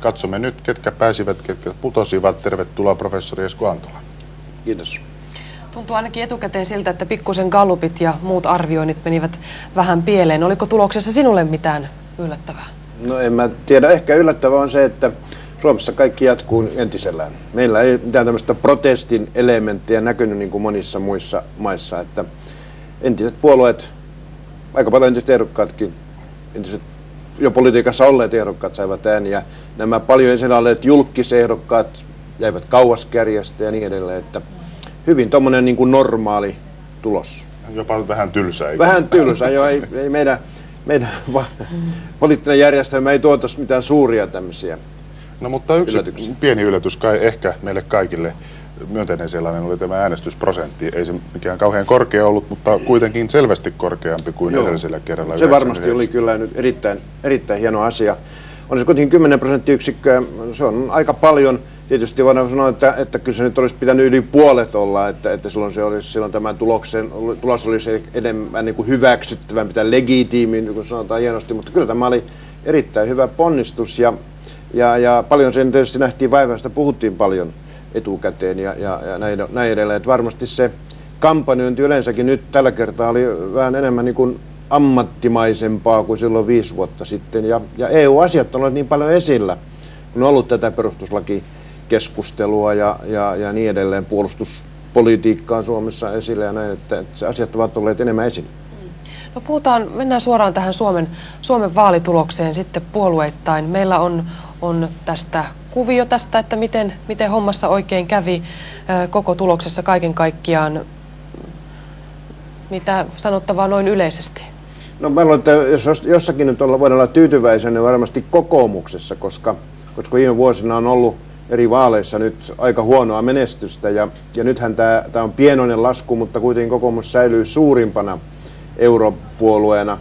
Katsomme nyt, ketkä pääsivät, ketkä putosivat. Tervetuloa professori Esko Antola. Kiitos. Tuntuu ainakin etukäteen siltä, että pikkusen gallupit ja muut arvioinnit menivät vähän pieleen. Oliko tuloksessa sinulle mitään yllättävää? No en mä tiedä. Ehkä yllättävää on se, että Suomessa kaikki jatkuu entisellään. Meillä ei mitään tämmöistä protestin elementtiä näkynyt niin kuin monissa muissa maissa. Että entiset puolueet, aika paljon entiset ehdokkaatkin, entiset jo politiikassa olleet ehdokkaat saivat ääniä. Nämä paljon esillä olleet julkisehdokkaat jäivät kauas kärjestä ja niin edelleen. Että hyvin tommonen niin kuin normaali tulos. Jopa vähän tylsää. Vähän tylsää, joo. Ei meidän poliittinen järjestelmä ei tuotaisi mitään suuria tämmöisiä. No mutta yksi pieni yllätys kai ehkä meille kaikille, myönteinen sellainen, oli tämä äänestysprosentti. Ei se mikään kauhean korkea ollut, mutta kuitenkin selvästi korkeampi kuin edellisellä kerralla. Se varmasti oli kyllä nyt erittäin hieno asia. On se kuitenkin 10%, se on aika paljon. Tietysti voidaan sanoa, että kyllä se nyt olisi pitänyt yli puolet olla, että silloin tämän tulos olisi enemmän niin kuin hyväksyttävämpi tai legitiimi, niin kuin sanotaan hienosti, mutta kyllä tämä oli erittäin hyvä ponnistus ja paljon sen tietysti nähtiin vaivasta, puhuttiin paljon etukäteen ja näin edelleen, että varmasti se kampanjointi yleensäkin nyt tällä kertaa oli vähän enemmän niin kuin ammattimaisempaa kuin silloin 5 vuotta sitten ja EU-asiat on ollut niin paljon esillä, kun on ollut tätä perustuslakikeskustelua ja niin edelleen, puolustuspolitiikkaa Suomessa esillä ja näin, että asiat ovat olleet enemmän esillä. No mennään suoraan tähän Suomen vaalitulokseen sitten puolueittain. Meillä on tästä kuvio tästä, että miten hommassa oikein kävi koko tuloksessa kaiken kaikkiaan. Mitä sanottavaa noin yleisesti? No mä luulen, että jos jossakin nyt voidaan olla tyytyväisiä, niin varmasti kokoomuksessa, koska viime vuosina on ollut eri vaaleissa nyt aika huonoa menestystä ja nythän tämä on pienoinen lasku, mutta kuitenkin kokoomus säilyy suurimpana europuolueena.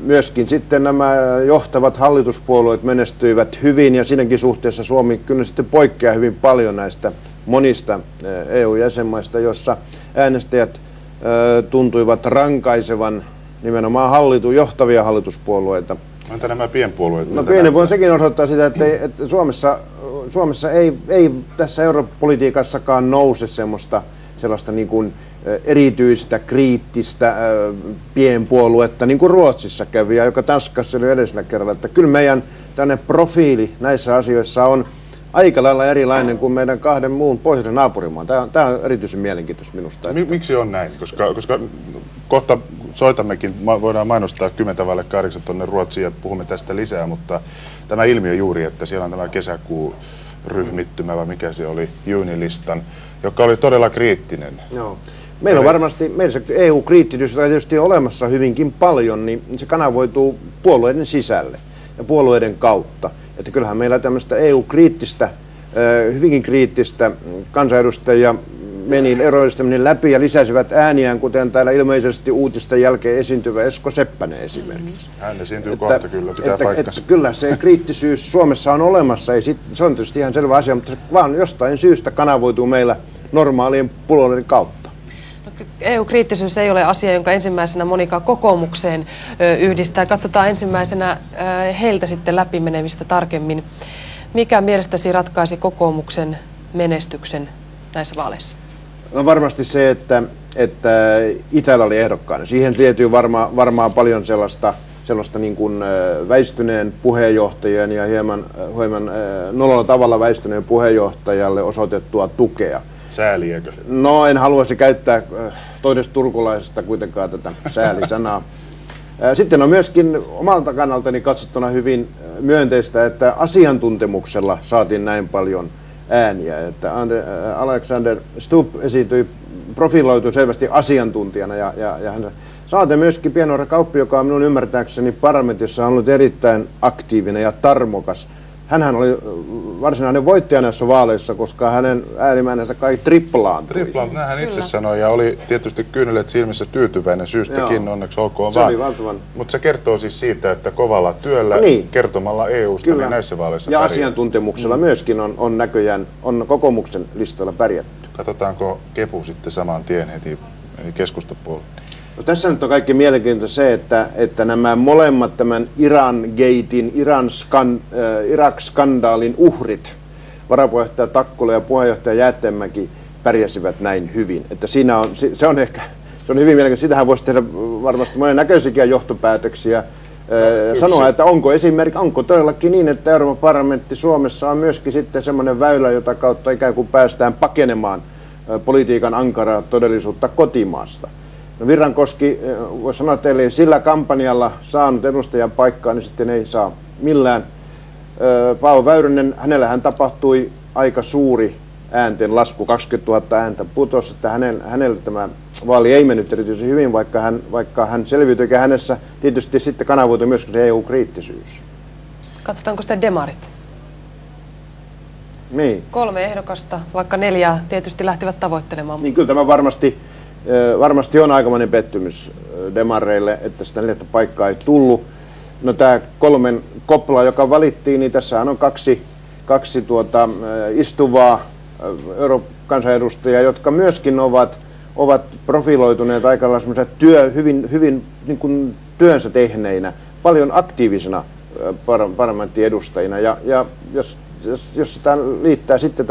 Myöskin sitten nämä johtavat hallituspuolueet menestyivät hyvin ja siinäkin suhteessa Suomi kyllä sitten poikkeaa hyvin paljon näistä monista EU-jäsenmaista, jossa äänestäjät tuntuivat rankaisevan nimenomaan johtavia hallituspuolueita. Entä nämä pienpuolueet? No pienpuolueet sekin osoittaa sitä, että Suomessa ei tässä europolitiikassakaan nouse sellaista niin kuin erityistä kriittistä pienpuoluetta, niin kuin Ruotsissa kävi ja joka Tanskassa oli edellisellä kerralla. Että kyllä meidän tänne profiili näissä asioissa on aika lailla erilainen kuin meidän 2 muun pohjoisen naapurimaan. Tämä on erityisen mielenkiintoista minusta. Miksi on näin? Koska kohta soitammekin, voidaan mainostaa 10:08 tuonne Ruotsiin ja puhumme tästä lisää, mutta tämä ilmiö juuri, että siellä on tämä kesäkuun ryhmittymä, vai mikä se oli, Junilistan, joka oli todella kriittinen. Joo. Meillä on varmasti, se EU-kriittisyys, jota tietysti on olemassa hyvinkin paljon, niin se kanavoituu puolueiden sisälle ja puolueiden kautta. Että kyllähän meillä tämmöistä EU-kriittistä, hyvinkin kriittistä kansanedustajia meni läpi ja lisäsivät ääniään, kuten täällä ilmeisesti uutisten jälkeen esiintyvä Esko Seppänen esimerkiksi. Hän esiintyy kohta kyllä, pitää paikkansa. Kyllä se kriittisyys Suomessa on olemassa, se on tietysti ihan selvä asia, mutta se vaan jostain syystä kanavoituu meillä normaalien puolueiden kautta. EU-kriittisyys ei ole asia, jonka ensimmäisenä monikaan kokoomukseen yhdistää. Katsotaan ensimmäisenä heiltä sitten läpimenevistä tarkemmin. Mikä mielestäsi ratkaisi kokoomuksen menestyksen näissä vaaleissa? No varmasti se, että Itälä oli ehdokkaana. Siihen liittyy varmaan paljon sellaista niin kuin väistyneen puheenjohtajan ja hieman nololla tavalla väistyneen puheenjohtajalle osoitettua tukea. Sääliäkö? No en haluaisi käyttää toisesta turkulaisesta kuitenkaan tätä säälisanaa. Sitten on myöskin omalta kannaltani katsottuna hyvin myönteistä, että asiantuntemuksella saatiin näin paljon ääniä. Että Alexander Stubb profiloitui selvästi asiantuntijana ja hän saatiin myöskin Pienoora Kauppi, joka on minun ymmärtääkseni parlamentissa ollut erittäin aktiivinen ja tarmokas. Hänhän oli varsinainen voittaja näissä vaaleissa, koska hänen äänimäänensä kai triplaantui. Näin hän itse sanoi ja oli tietysti kyynelet silmissä tyytyväinen syystäkin, joo. Onneksi olkoon se vaan. Mutta se kertoo siis siitä, että kovalla työllä, niin. Kertomalla EUsta, niin näissä vaaleissa ja asiantuntemuksella myöskin on näköjään kokoomuksen listoilla pärjätty. Katsotaanko Kepu sitten saman tien heti, eli keskustapuolue. No, tässä nyt on kaikki mielenkiintoista se, että nämä molemmat tämän Iran-gatein, Irak-skandaalin uhrit, varapuheenjohtaja Takkula ja puheenjohtaja Jäätteenmäki, pärjäsivät näin hyvin. Että siinä on, se on hyvin mielenkiintoista. Sitähän voisi tehdä varmasti monennäköisiä johtopäätöksiä. Sanoa, että onko todellakin niin, että Euroopan parlamentti Suomessa on myöskin sitten semmoinen väylä, jota kautta ikään kuin päästään pakenemaan politiikan ankaraa todellisuutta kotimaasta. No, Virrankoski, voisi sanoa teille, sillä kampanjalla saanut edustajan paikkaa, niin sitten ei saa millään. Paavo Väyrynen, hänellähän tapahtui aika suuri äänten lasku, 20 000 ääntä putosi, että hänellä tämä vaali ei mennyt erityisen hyvin, vaikka hän selviytyi, ja hänessä tietysti sitten kanavoitui myöskin se EU-kriittisyys. Katsotaanko sitten demarit? Niin. 3 ehdokasta, vaikka 4 tietysti lähtivät tavoittelemaan. Niin kyllä tämä varmasti on aikamoinen pettymys demareille, että sitä 4. paikkaa ei tullut. No, tämä 3 kopla, joka valittiin, niin tässähän on kaksi istuvaa eurokansanedustajia, jotka myöskin ovat profiloituneet aika lailla hyvin niin kuin työnsä tehneinä, paljon aktiivisena parlamenttiedustajina. Ja jos sitä liittää sitten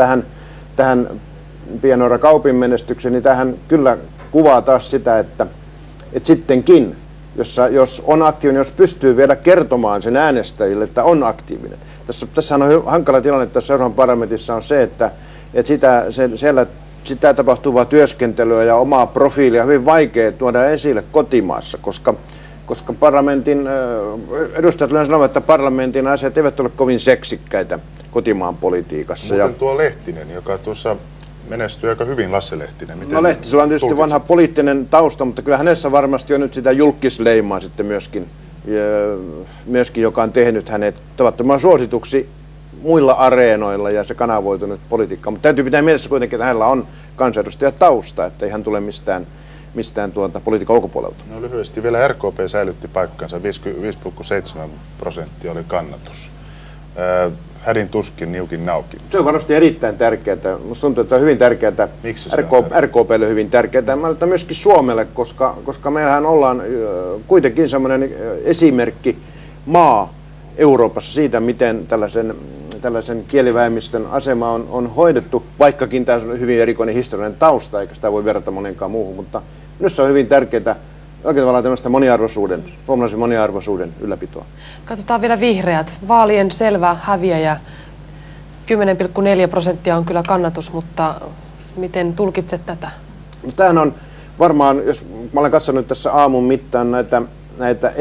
tähän Pienoira Kaupin menestykseen, niin tähän kyllä kuvaa taas sitä, että sittenkin, jos on aktiivinen, jos pystyy vielä kertomaan sen äänestäjille, että on aktiivinen. Tässä on hankala tilanne tässä Euroopan parlamentissa on se, että siellä sitä tapahtuvaa työskentelyä ja omaa profiilia on hyvin vaikea tuoda esille kotimaassa, koska parlamentin edustajat yleensä sanovat, että parlamentin asiat eivät ole kovin seksikkäitä kotimaan politiikassa. Mutta tuo Lehtinen, joka tuossa menestyy aika hyvin, Lasse Lehtinen. No, Lehtisellä on tietysti vanha poliittinen tausta, mutta kyllä hänessä varmasti on nyt sitä julkisleimaa sitten myöskin, joka on tehnyt hänet tavattoman suosituksi muilla areenoilla ja se kanavoitunut politiikkaan. Mutta täytyy pitää mielessä kuitenkin, että hänellä on kansanedustajatausta, että ei hän tule mistään politiikan ulkopuolelta. No, lyhyesti vielä RKP säilytti paikkansa, 5,7% oli kannatus. Hädin tuskin, niukin naukin. Se on varmasti erittäin tärkeää. Minusta tuntuu, että on hyvin tärkeää. Miksi RKP:lle hyvin tärkeää, mutta myöskin Suomelle, koska meillähän ollaan kuitenkin semmoinen esimerkki maa Euroopassa siitä, miten tällaisen kielivähemmistön asema on hoidettu, vaikkakin tämä on hyvin erikoinen historiallinen tausta, eikä sitä voi verrata monenkaan muuhun, mutta minusta on hyvin tärkeää oikein tavallaan tämmöistä suomalaisen moniarvoisuuden ylläpitoa. Katsotaan vielä vihreät. Vaalien selvä häviäjä. 10,4% on kyllä kannatus, mutta miten tulkitset tätä? No, tämähän on varmaan, jos mä olen katsonut tässä aamun mittaan näitä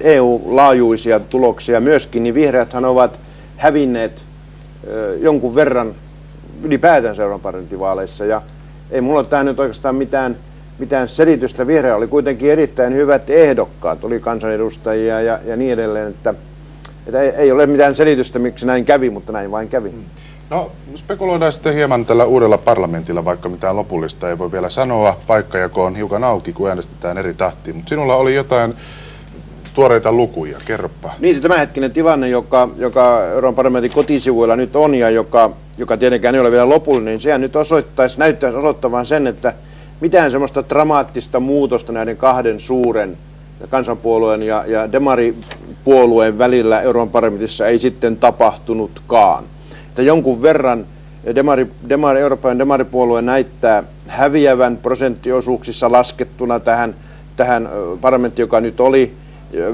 EU-laajuisia tuloksia myöskin, niin vihreäthän ovat hävinneet jonkun verran ylipäätänsä Euroopan parlamenttivaaleissa. Ja ei mulla ole tähän nyt oikeastaan mitään selitystä. Vihreä oli kuitenkin erittäin hyvät ehdokkaat, oli kansanedustajia ja niin edelleen, että ei ole mitään selitystä, miksi näin kävi, mutta näin vain kävi. No, spekuloidaan sitten hieman tällä uudella parlamentilla, vaikka mitään lopullista ei voi vielä sanoa. Paikkajako on hiukan auki, kun äänestetään eri tahtiin, mutta sinulla oli jotain tuoreita lukuja, kerropa. Niin, se tämänhetkinen tilanne, joka Euroopan parlamentin kotisivuilla nyt on ja joka tietenkään ei ole vielä lopullinen, niin sehän nyt näyttäisi osoittavan sen, että mitään semmoista dramaattista muutosta näiden 2 suuren kansanpuolueen ja demaripuolueen välillä Euroopan parlamentissa ei sitten tapahtunutkaan. Että jonkun verran Euroopan demaripuolue näyttää häviävän prosenttiosuuksissa laskettuna tähän parlamenttiin, joka nyt oli,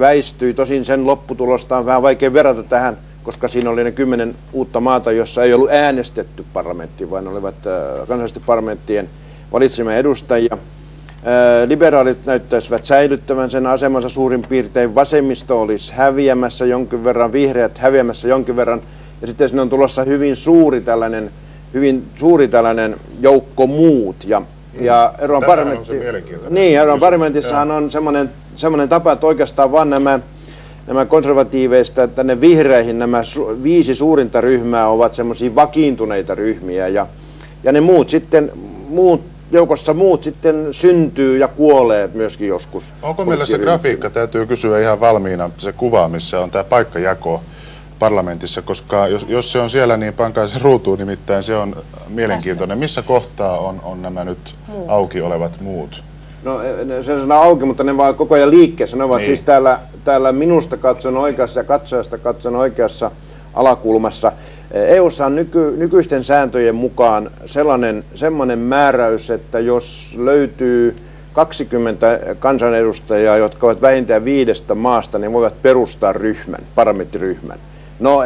väistyi. Tosin sen lopputulosta on vähän vaikea verrata tähän, koska siinä oli ne 10 uutta maata, jossa ei ollut äänestetty parlamenttiin, vaan olivat kansallisten parlamenttien valitsemia edustajia. Liberaalit näyttäisivät säilyttävän sen asemansa suurin piirtein, vasemmisto olisi häviämässä jonkin verran, vihreät häviämässä jonkin verran, ja sitten sinne on tulossa hyvin suuri tällainen joukko muut. Ja Euroopan parlamentissahan on semmoinen tapa, että oikeastaan vaan nämä konservatiiveista tänne vihreihin, nämä 5 suurinta ryhmää ovat semmoisia vakiintuneita ryhmiä, ja ne joukossa muut sitten syntyy ja kuolee myöskin joskus. Onko meillä se grafiikka, täytyy kysyä ihan valmiina, se kuva, missä on tämä paikkajako parlamentissa, koska jos se on siellä, niin pankaa se ruutuun, nimittäin se on mielenkiintoinen. Missä kohtaa on nämä nyt auki olevat muut? No se on auki, mutta ne vaan koko ajan liikkeessä. Ne ovat siis täällä minusta katson oikeassa ja katsojasta katson oikeassa alakulmassa. EU:ssa on nykyisten sääntöjen mukaan sellainen määräys, että jos löytyy 20 kansanedustajaa, jotka ovat vähintään 5 maasta, niin voivat perustaa parlamenttiryhmän. No,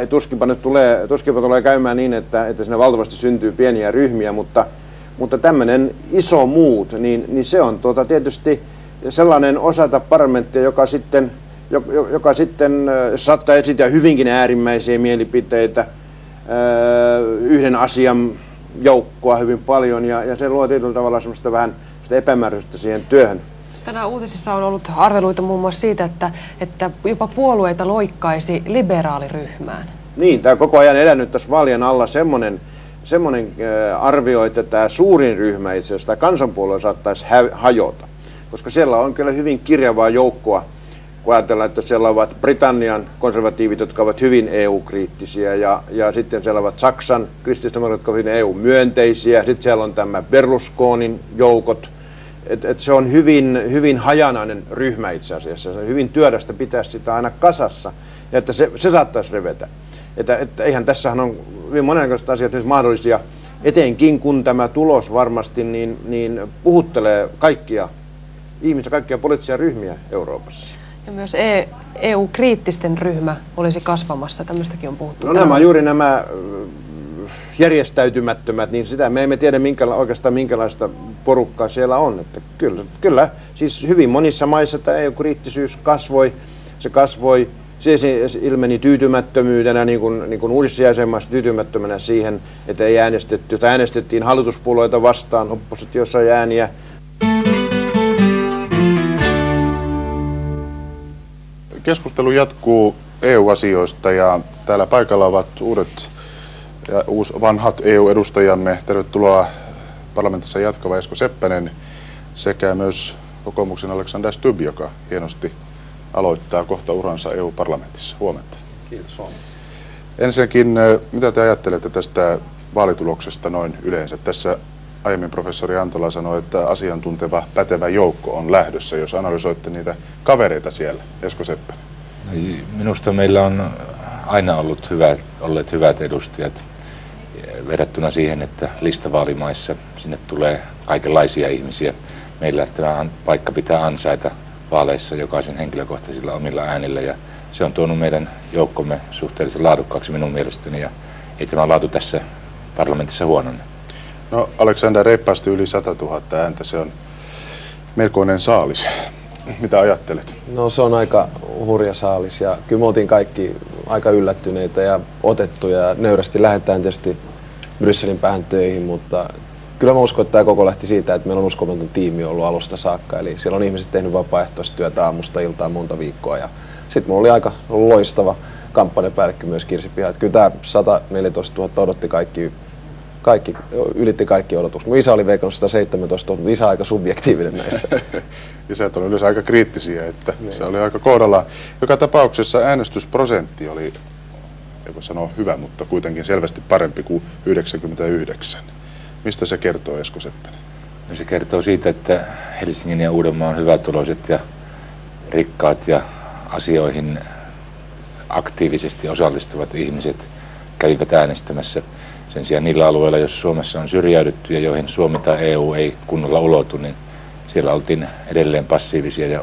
tuskinpa tulee käymään niin, että siinä valtavasti syntyy pieniä ryhmiä, mutta tämmöinen iso muut, niin se on tietysti sellainen osata parlamenttia, joka sitten saattaa esittää hyvinkin äärimmäisiä mielipiteitä, yhden asian joukkoa hyvin paljon, ja se luo tietyllä tavalla semmoista vähän sitä epämääräisyyttä siihen työhön. Tänään uutisissa on ollut arveluita muun muassa siitä, että jopa puolueita loikkaisi liberaaliryhmään. Niin, tämä koko ajan elänyt tässä vaalien alla semmoinen arvio, että tämä suurin ryhmä itse asiassa, tämä kansanpuolue saattaisi hajota, koska siellä on kyllä hyvin kirjavaa joukkoa, kun ajatellaan, että siellä ovat Britannian konservatiivit, jotka ovat hyvin EU-kriittisiä, ja sitten siellä ovat Saksan kristillisdemokraatit, jotka ovat hyvin EU-myönteisiä, sitten siellä on tämä Berlusconin joukot, että se on hyvin hajanainen ryhmä itse asiassa, se on hyvin työlästä pitää sitä aina kasassa, ja että se saattaisi revetä. Että eihän tässähän on hyvin monenlaiset asiat nyt mahdollisia, etenkin kun tämä tulos varmasti niin puhuttelee kaikkia ihmisiä, kaikkia poliittisia ryhmiä Euroopassa. Ja myös EU-kriittisten ryhmä olisi kasvamassa, tämmöistäkin on puhuttu. No juuri nämä järjestäytymättömät, niin sitä me emme tiedä oikeastaan minkälaista porukkaa siellä on. Että kyllä, siis hyvin monissa maissa tämä EU-kriittisyys kasvoi, se ilmeni tyytymättömyytenä, niin kuin uusissa jäsenmaissa tyytymättömänä siihen, että ei äänestetty, tai äänestettiin hallituspuolueita vastaan, oppositiossa ei ääniä. Keskustelu jatkuu EU-asioista ja täällä paikalla ovat uudet ja vanhat EU-edustajamme. Tervetuloa parlamentissa jatkava Esko Seppänen sekä myös kokoomuksen Alexander Stubb, joka hienosti aloittaa kohta uransa EU-parlamentissa. Huomenta. Kiitos. Huomenta. Ensinnäkin, mitä te ajattelette tästä vaalituloksesta noin yleensä? Tässä aiemmin professori Antola sanoi, että asiantunteva, pätevä joukko on lähdössä, jos analysoitte niitä kavereita siellä. Esko Seppänen. Minusta meillä on aina olleet hyvät edustajat verrattuna siihen, että listavaalimaissa sinne tulee kaikenlaisia ihmisiä. Meillä tämä paikka pitää ansaita vaaleissa jokaisen henkilökohtaisilla omilla äänillä, ja se on tuonut meidän joukkomme suhteellisen laadukkaaksi minun mielestäni, ja ei tämä laatu tässä parlamentissa huonone. No, Alexander, reippaasti yli 100 000 ääntä, se on melkoinen saalis. Mitä ajattelet? No, se on aika hurja saalis, ja kyllä me oltiin kaikki aika yllättyneitä ja otettuja, ja nöyrästi lähdetään tietysti Brysselin päähän töihin, mutta kyllä mä uskon, että tämä koko lähti siitä, että meillä on uskomaton tiimi ollut alusta saakka, eli siellä on ihmiset tehnyt vapaaehtoistyötä aamusta iltaan monta viikkoa, ja sitten mulla oli aika loistava kampanjapäällikkö myös Kirsi Piha, että kyllä tämä 114 000 odotti ylitti kaikki odotukset. Mun isä oli veikannut 117 000, mutta isä on aika subjektiivinen näissä. Isät on yleensä aika kriittisiä, että se oli aika kohdallaan. Joka tapauksessa äänestysprosentti oli, ei voi sanoa hyvä, mutta kuitenkin selvästi parempi kuin 99. Mistä se kertoo, Esko Seppänen? No, se kertoo siitä, että Helsingin ja Uudenmaan hyvätuloiset ja rikkaat ja asioihin aktiivisesti osallistuvat ihmiset kävivät äänestämässä. Sen sijaan niillä alueilla, joissa Suomessa on syrjäydytty ja joihin Suomi tai EU ei kunnolla ulotu, niin siellä oltiin edelleen passiivisia ja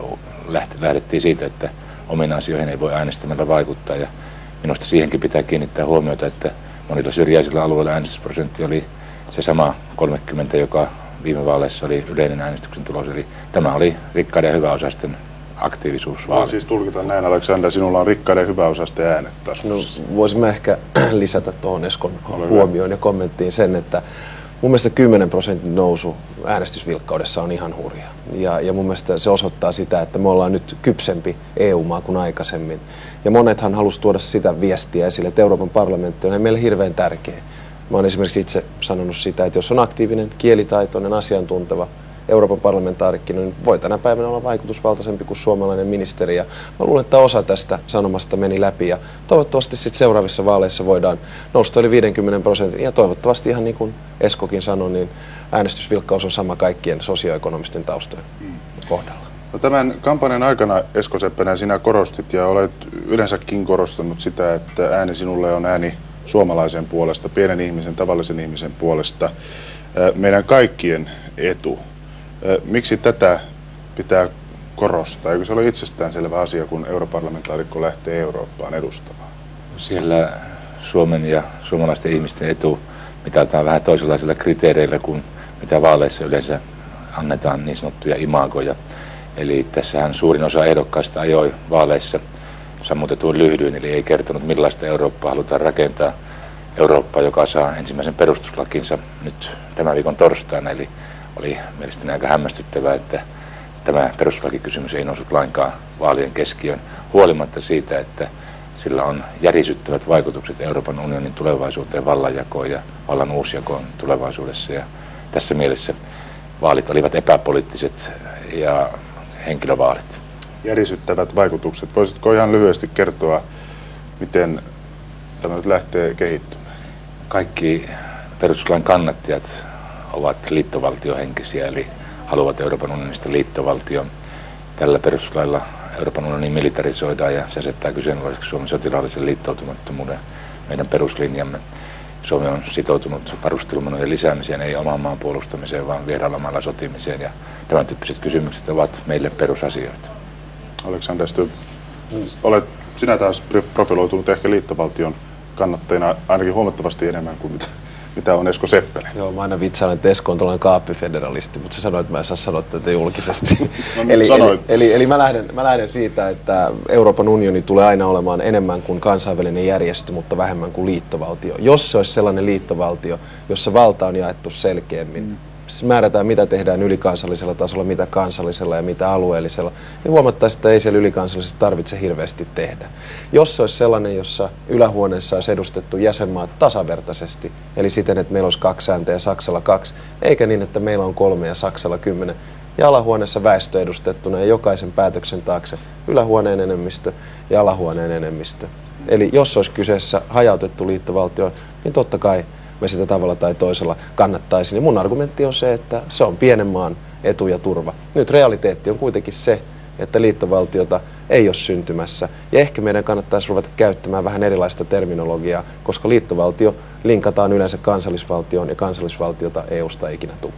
lähdettiin siitä, että omiin asioihin ei voi äänestämällä vaikuttaa. Ja minusta siihenkin pitää kiinnittää huomiota, että monilla syrjäisillä alueilla äänestysprosentti oli se sama 30, joka viime vaaleissa oli yleinen äänestyksen tulos. Eli tämä oli rikkaiden ja hyväosaisten aktiivisuusvaali. No, siis tulkitaan näin, Alexander, sinulla on rikkaiden ja hyväosaisten äänet taskussa. No, voisimme ehkä lisätä tuohon Eskon huomioon ja kommenttiin sen, että mun mielestä 10% nousu äänestysvilkkaudessa on ihan hurja. Ja mun mielestä se osoittaa sitä, että me ollaan nyt kypsempi EU-maa kuin aikaisemmin. Ja monethan halusi tuoda sitä viestiä esille, että Euroopan parlamentti on meille hirveän tärkeä. Mä oon esimerkiksi itse sanonut sitä, että jos on aktiivinen, kielitaitoinen, asiantunteva Euroopan parlamentaarikkina, niin voi tänä päivänä olla vaikutusvaltaisempi kuin suomalainen ministeri. Ja mä luulen, että osa tästä sanomasta meni läpi ja toivottavasti sitten seuraavissa vaaleissa voidaan nousta yli 50% ja toivottavasti ihan niin kuin Eskokin sanoi, niin äänestysvilkkaus on sama kaikkien sosioekonomisten taustojen kohdalla. No tämän kampanjan aikana, Esko Seppänen, sinä korostit ja olet yleensäkin korostanut sitä, että ääni sinulle on ääni suomalaisen puolesta, pienen ihmisen, tavallisen ihmisen puolesta, meidän kaikkien etu. Miksi tätä pitää korostaa? Eikö se ole itsestäänselvä asia, kun europarlamentaarikko lähtee Eurooppaan edustamaan? Siellä Suomen ja suomalaisten ihmisten etu mitataan vähän toisenlaisilla kriteereillä kuin mitä vaaleissa yleensä annetaan niin sanottuja imagoja. Eli tässähän suurin osa ehdokkaista ajoi vaaleissa sammutetuin lyhdyin, eli ei kertonut millaista Eurooppaa halutaan rakentaa. Eurooppaa, joka saa ensimmäisen perustuslakinsa nyt tämän viikon torstaina, eli oli mielestäni aika hämmästyttävää, että tämä perustuslakikysymys ei noussut lainkaan vaalien keskiöön, huolimatta siitä, että sillä on järisyttävät vaikutukset Euroopan unionin tulevaisuuteen, vallanjakoon ja vallan uusjakoon tulevaisuudessa. Ja tässä mielessä vaalit olivat epäpoliittiset ja henkilövaalit. Järisyttävät vaikutukset. Voisitko ihan lyhyesti kertoa, miten tämä nyt lähtee kehittymään? Kaikki perustuslain kannattajat ovat liittovaltiohenkisiä, eli haluavat Euroopan unionista liittovaltion. Tällä perustuslailla Euroopan unioni militarisoidaan ja se asettaa kyseenalaiseksi Suomen sotilaallisen liittoutumattomuuden, meidän peruslinjamme. Suomi on sitoutunut varustelumenojen lisäämiseen, ei oman maan puolustamiseen, vaan vieraalla maalla sotimiseen. Ja tämän tyyppiset kysymykset ovat meille perusasioita. Alexander Stubb, olet sinä taas profiloitunut ehkä liittovaltion kannattajana ainakin huomattavasti enemmän kuin mitä on Esko Seppänen. Joo, mä aina vitsailen, että Esko on tällainen kaappifederalisti, mutta se sanoi, että mä en saa sanoa tätä julkisesti. No, eli mä lähden siitä, että Euroopan unioni tulee aina olemaan enemmän kuin kansainvälinen järjestö, mutta vähemmän kuin liittovaltio. Jos se olisi sellainen liittovaltio, jossa valta on jaettu selkeämmin, määrätään mitä tehdään ylikansallisella tasolla, mitä kansallisella ja mitä alueellisella, niin huomattaisiin, että ei siellä ylikansallisesti tarvitse hirveästi tehdä. Jos se olisi sellainen, jossa ylähuoneessa olisi edustettu jäsenmaat tasavertaisesti, eli siten, että meillä olisi 2 ääntä ja Saksalla 2, eikä niin, että meillä on 3 ja Saksalla 10, ja alahuoneessa väestö edustettuna ja jokaisen päätöksen taakse ylähuoneen enemmistö ja alahuoneen enemmistö. Eli jos olisi kyseessä hajautettu liittovaltio, niin totta kai me sitä tavalla tai toisella kannattaisi. Niin mun argumentti on se, että se on pienen maan etu ja turva. Nyt realiteetti on kuitenkin se, että liittovaltiota ei ole syntymässä. Ja ehkä meidän kannattaisi ruveta käyttämään vähän erilaista terminologiaa, koska liittovaltio linkataan yleensä kansallisvaltioon ja kansallisvaltiota EUsta ei ikinä tule.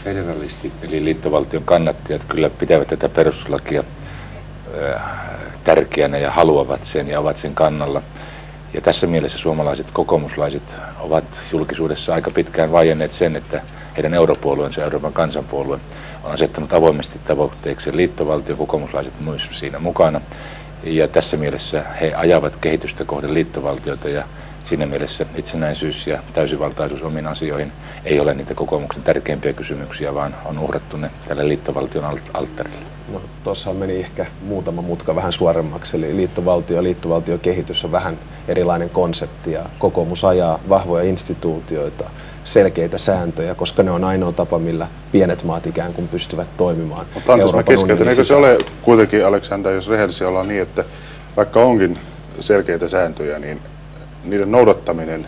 Federalistit eli liittovaltion kannattajat kyllä pitävät tätä perustuslakia tärkeänä ja haluavat sen ja ovat sen kannalla. Ja tässä mielessä suomalaiset kokoomuslaiset ovat julkisuudessa aika pitkään vaienneet sen, että heidän europuolueensa, Euroopan kansanpuolue, on asettanut avoimesti tavoitteeksi liittovaltio, kokoomuslaiset myös siinä mukana. Ja tässä mielessä he ajavat kehitystä kohden liittovaltiota ja siinä mielessä itsenäisyys ja täysivaltaisuus omiin asioihin ei ole niitä kokoomuksen tärkeimpiä kysymyksiä, vaan on uhrattu ne tälle liittovaltion alttarille. No, tuossa meni ehkä muutama mutka vähän suoremmaksi, eli liittovaltio ja liittovaltiokehitys on vähän erilainen konsepti ja kokoomus ajaa vahvoja instituutioita, selkeitä sääntöjä, koska ne on ainoa tapa, millä pienet maat ikään kuin pystyvät toimimaan. Mutta anteeksi, mä keskeytän. Eikö se ole kuitenkin, Alexander, jos rehellisiä ollaan niin, että vaikka onkin selkeitä sääntöjä, niin niiden noudattaminen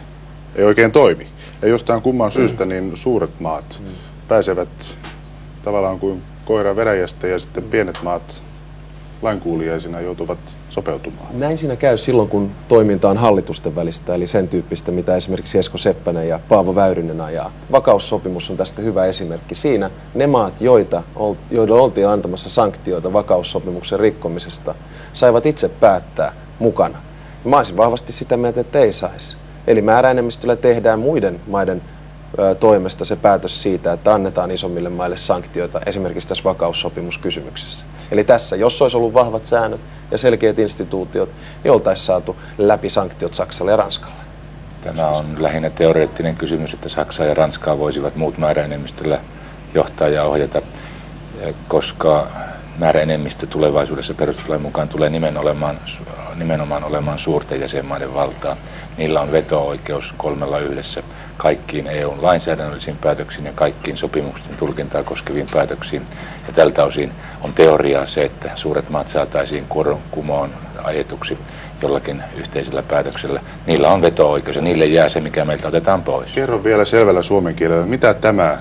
ei oikein toimi. Ja jostain kumman syystä niin suuret maat pääsevät tavallaan kuin koira veräjästä ja sitten pienet maat lainkuuliaisina joutuvat sopeutumaan. Näin siinä käy silloin, kun toiminta on hallitusten välistä, eli sen tyyppistä, mitä esimerkiksi Esko Seppänen ja Paavo Väyrynen ajaa. Vakaussopimus on tästä hyvä esimerkki. Siinä ne maat, joille oltiin antamassa sanktioita vakaussopimuksen rikkomisesta, saivat itse päättää mukana. Mä olisin vahvasti sitä mieltä, että ei saisi. Eli määräenemmistöllä tehdään muiden maiden toimesta se päätös siitä, että annetaan isommille maille sanktioita esimerkiksi tässä vakaussopimuskysymyksessä. Eli tässä, jos olisi ollut vahvat säännöt ja selkeät instituutiot, niin oltaisiin saatu läpi sanktiot Saksalle ja Ranskalle. Tämä on lähinnä teoreettinen kysymys, että Saksa ja Ranskaa voisivat muut määräenemmistöllä johtaa ja ohjata, nimenomaan olemaan suurten jäsenmaiden valtaa. Niillä on veto-oikeus 3 yhdessä kaikkiin EUn lainsäädännöllisiin päätöksiin ja kaikkiin sopimusten tulkintaa koskeviin päätöksiin. Ja tältä osin on teoriaa se, että suuret maat saataisiin kumoon ajetuksi jollakin yhteisellä päätöksellä. Niillä on veto-oikeus ja niille jää se, mikä meiltä otetaan pois. Kerro vielä selvällä suomen kielellä, mitä tämä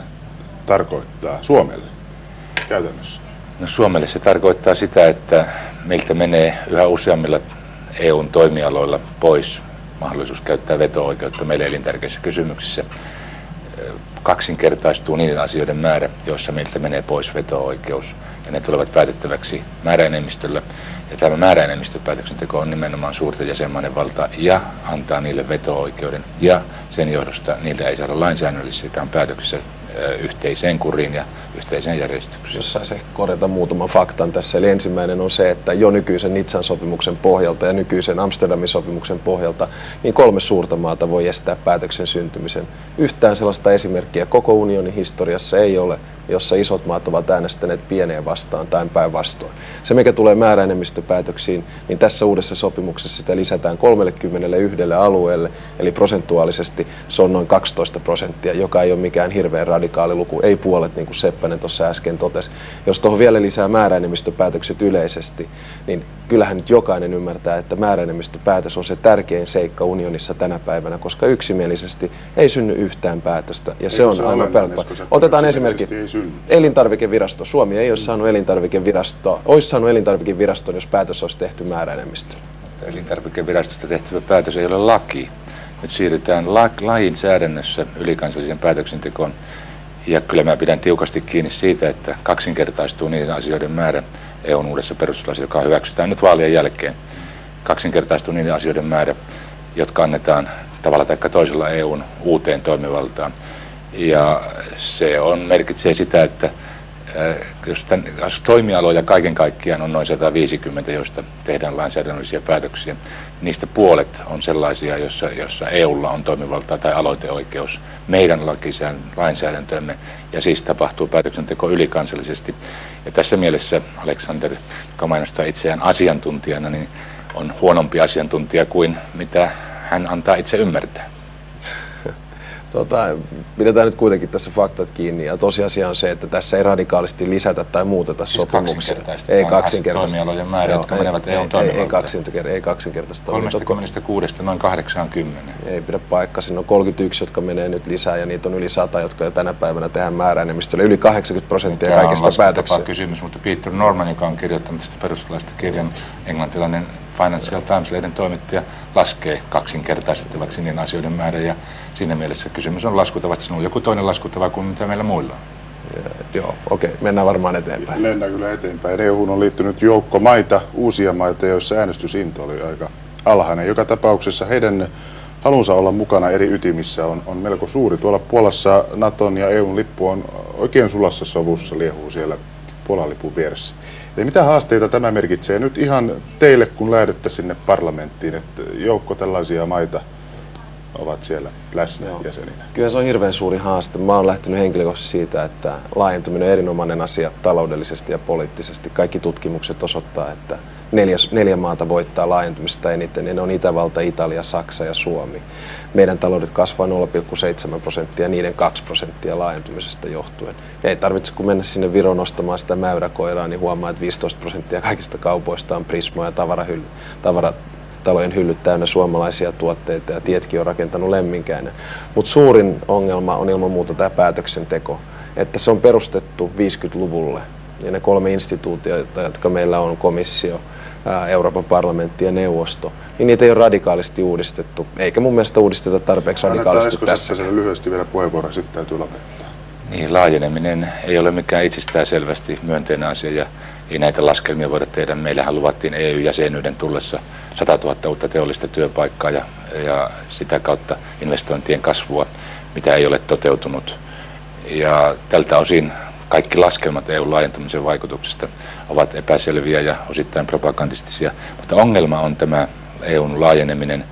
tarkoittaa Suomelle käytännössä? No, Suomelle se tarkoittaa sitä, että meiltä menee yhä useammilla EUn toimialoilla pois mahdollisuus käyttää veto-oikeutta meille elintärkeissä kysymyksissä. Kaksinkertaistuu niiden asioiden määrä, joissa meiltä menee pois veto-oikeus, ja ne tulevat päätettäväksi määräenemmistöllä. Ja tämä määräenemmistöpäätöksenteko on nimenomaan suurten jäsenmaiden valtaa ja antaa niille veto-oikeuden, ja sen johdosta niiltä ei saada lainsäädännöllisiä päätöksissä yhteiseen kuriin ja yhteiseen järjestykseen. Jos saisi korjata muutaman faktan tässä. Eli ensimmäinen on se, että jo nykyisen Nizzan sopimuksen pohjalta ja nykyisen Amsterdamin sopimuksen pohjalta niin 3 suurta maata voi estää päätöksen syntymisen. Yhtään sellaista esimerkkiä koko unionin historiassa ei ole, jossa isot maat ovat äänestäneet pieneen vastaan tai päinvastoin. Se, mikä tulee määräenemmistöpäätöksiin, niin tässä uudessa sopimuksessa sitä lisätään 31 alueelle, eli prosentuaalisesti se on noin 12%, joka ei ole mikään hirveän radikaali luku, ei puolet, niin kuin Seppänen tuossa äsken totesi. Jos tuohon vielä lisää määräenemmistöpäätökset yleisesti, niin kyllähän nyt jokainen ymmärtää, että määräenemmistöpäätös on se tärkein seikka unionissa tänä päivänä, koska yksimielisesti ei synny yhtään päätöstä, ja se on aivan pelkkä. Otetaan esimerkki. Elintarvikevirasto. Suomi ei olisi saanut elintarvikeviraston, jos päätös olisi tehty määräenemmistöllä. Elintarvikevirastosta tehtävä päätös ei ole laki. Nyt siirrytään lainsäädännössä ylikansalliseen päätöksentekoon. Ja kyllä mä pidän tiukasti kiinni siitä, että kaksinkertaistuu niiden asioiden määrä EUn uudessa perustuslaissa, joka hyväksytään nyt vaalien jälkeen. Kaksinkertaistuu niiden asioiden määrä, jotka annetaan tavalla tai toisella EUn uuteen toimivaltaan. Ja se merkitsee sitä, että jos toimialoja kaiken kaikkiaan on noin 150, joista tehdään lainsäädännöllisiä päätöksiä, niistä puolet on sellaisia, jossa EUlla on toimivaltaa tai aloiteoikeus meidän lainsäädäntömme, ja siis tapahtuu päätöksenteko ylikansallisesti. Ja tässä mielessä Alexander, joka mainostaa itseään asiantuntijana, niin on huonompi asiantuntija kuin mitä hän antaa itse ymmärtää. Pidetään nyt kuitenkin tässä faktat kiinni, ja tosiasia on se, että tässä ei radikaalisti lisätä tai muuteta siis sopimuksia. Ei kaksinkertaista. Toimialojen määrä, jotka menevät EUn toimivaltaan. Ei kaksinkertaista. 36 noin 80. Ei pidä paikkaa. Siinä on 31, jotka menee nyt lisää, ja niitä on yli 100, jotka jo tänä päivänä tehdään määräenemmistöllä. Yli 80% kaikista päätöksistä. Kysymys, mutta Peter Norman, joka on kirjoittanut tästä perustuslaista kirjan, englantilainen Financial Times-lehden toimittaja, laskee kaksinkertaistettavaksi niin asioiden määrä, ja siinä mielessä kysymys on laskutavasta. Se on joku toinen laskutava kuin mitä meillä muilla on. Joo, okei. Mennään varmaan eteenpäin. Mennään kyllä eteenpäin. EU:hun on liittynyt joukko maita, uusia maita, joissa äänestysinto oli aika alhainen. Joka tapauksessa heidän halunsa olla mukana eri ytimissä on melko suuri. Tuolla Puolassa Naton ja EUn lippu on oikein sulassa sovussa, liehuu siellä Puolan lipun vieressä. Eli mitä haasteita tämä merkitsee nyt ihan teille, kun lähdette sinne parlamenttiin, että joukko tällaisia maita ovat siellä läsnä jäseninä? Kyllä se on hirveän suuri haaste. Mä oon lähtenyt henkilökohtaisesti siitä, että laajentuminen on erinomainen asia taloudellisesti ja poliittisesti. Kaikki tutkimukset osoittaa, että 4 maata voittaa laajentumista eniten, ja ne on Itävalta, Italia, Saksa ja Suomi. Meidän taloudet kasvaa 0,7%, niiden 2% laajentumisesta johtuen. Ja ei tarvitse kun mennä sinne Viroon nostamaan sitä mäyräkoiraa, niin huomaa, että 15% kaikista kaupoista on Prismo ja tavaratalojen hyllyt täynnä suomalaisia tuotteita, ja tietkin on rakentanut Lemminkäinen. Mutta suurin ongelma on ilman muuta tämä päätöksenteko, että se on perustettu 50-luvulle. Ja ne 3 instituutiota, jotka meillä on, komissio, Euroopan parlamentti ja neuvosto, niin niitä ei ole radikaalisti uudistettu, eikä mun mielestä uudisteta tarpeeksi radikaalisti tässä. Lyhyesti vielä puheenvuoro, sitten täytyy lopettaa. Niin, laajeneminen ei ole mikään itsestäänselvästi myönteinen asia, ja ei näitä laskelmia voida tehdä. Meillähän luvattiin EU-jäsenyyden tullessa 100 000 uutta teollista työpaikkaa ja sitä kautta investointien kasvua, mitä ei ole toteutunut. Ja tältä osin kaikki laskelmat EU-laajentumisen vaikutuksesta ovat epäselviä ja osittain propagandistisia, mutta ongelma on tämä EUn laajeneminen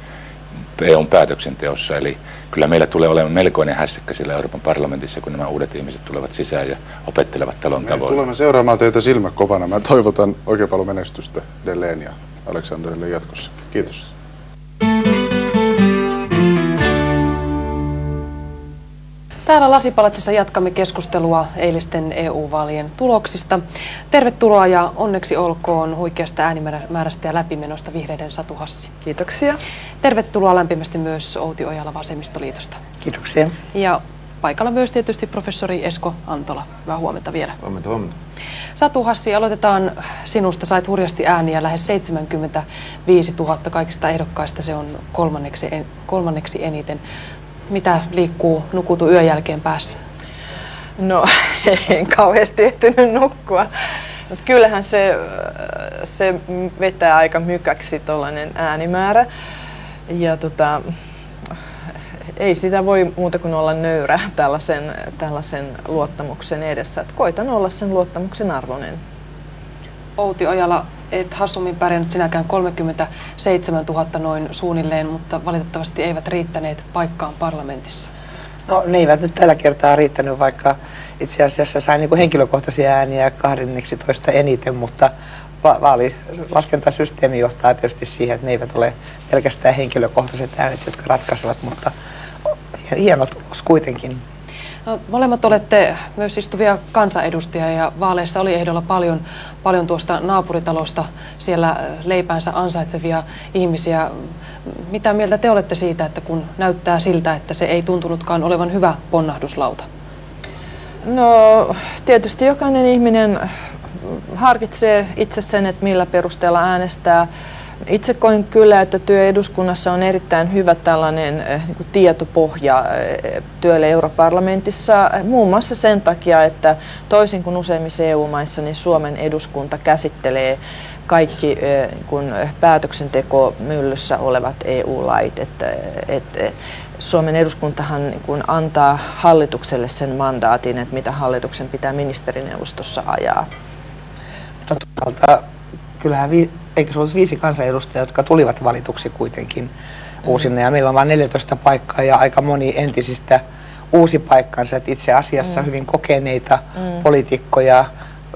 EUn päätöksenteossa, eli kyllä meillä tulee olemaan melkoinen hässäkkä siellä Euroopan parlamentissa, kun nämä uudet ihmiset tulevat sisään ja opettelevat talon tavoin. Tulemme seuraamaan teitä silmä kovana. Mä toivotan oikein paljon menestystä edelleen ja Aleksanderille jatkossa. Kiitos. Täällä Lasipalatsissa jatkamme keskustelua eilisten EU-vaalien tuloksista. Tervetuloa ja onneksi olkoon huikeasta äänimäärästä ja läpimenosta vihreiden Satu Hassi. Kiitoksia. Tervetuloa lämpimästi myös Outi Ojala Vasemmistoliitosta. Kiitoksia. Ja paikalla myös tietysti professori Esko Antola. Hyvää huomenta vielä. Huomenta, huomenta. Satu Hassi, aloitetaan sinusta. Sait hurjasti ääniä, lähes 75 000 kaikista ehdokkaista. Se on kolmanneksi eniten. Mitä liikkuu nukutun yön jälkeen päässä? No, en kauheasti ehtinyt nukkua. Mutta kyllähän se vetää aika mykäksi tuollainen äänimäärä. Ja ei sitä voi muuta kuin olla nöyrä tällaisen luottamuksen edessä. Et koitan olla sen luottamuksen arvoinen. Outi Ojala, et hassummin pärjännyt sinäkään, 37 000 noin suunnilleen, mutta valitettavasti eivät riittäneet paikkaan parlamentissa. No ne eivät nyt tällä kertaa riittänyt, vaikka itse asiassa sain niin kuin henkilökohtaisia ääniä 12 eniten, mutta vaalilaskentasysteemi johtaa tietysti siihen, että ne eivät ole pelkästään henkilökohtaiset äänet, jotka ratkaisevat, mutta hieno tulos kuitenkin. No, molemmat olette myös istuvia kansanedustajia ja vaaleissa oli ehdolla paljon tuosta naapuritalosta siellä leipäänsä ansaitsevia ihmisiä. Mitä mieltä te olette siitä, että kun näyttää siltä, että se ei tuntunutkaan olevan hyvä ponnahduslauta? No tietysti jokainen ihminen harkitsee itse sen, että millä perusteella äänestää. Itse koin kyllä, että työ eduskunnassa on erittäin hyvä tällainen tietopohja työlle europarlamentissa, muun muassa sen takia, että toisin kuin useimmissa EU-maissa, niin Suomen eduskunta käsittelee kaikki päätöksentekomyllyssä olevat EU-lait. Että Suomen eduskuntahan antaa hallitukselle sen mandaatin, että mitä hallituksen pitää ministerineuvostossa ajaa. Toisaalta kyllähän eikö se ollut 5 kansanedustajaa, jotka tulivat valituksi kuitenkin uusina, ja meillä on vain 14 paikkaa ja aika moni entisistä uusi paikkansa, että itse asiassa hyvin kokeneita poliitikkoja.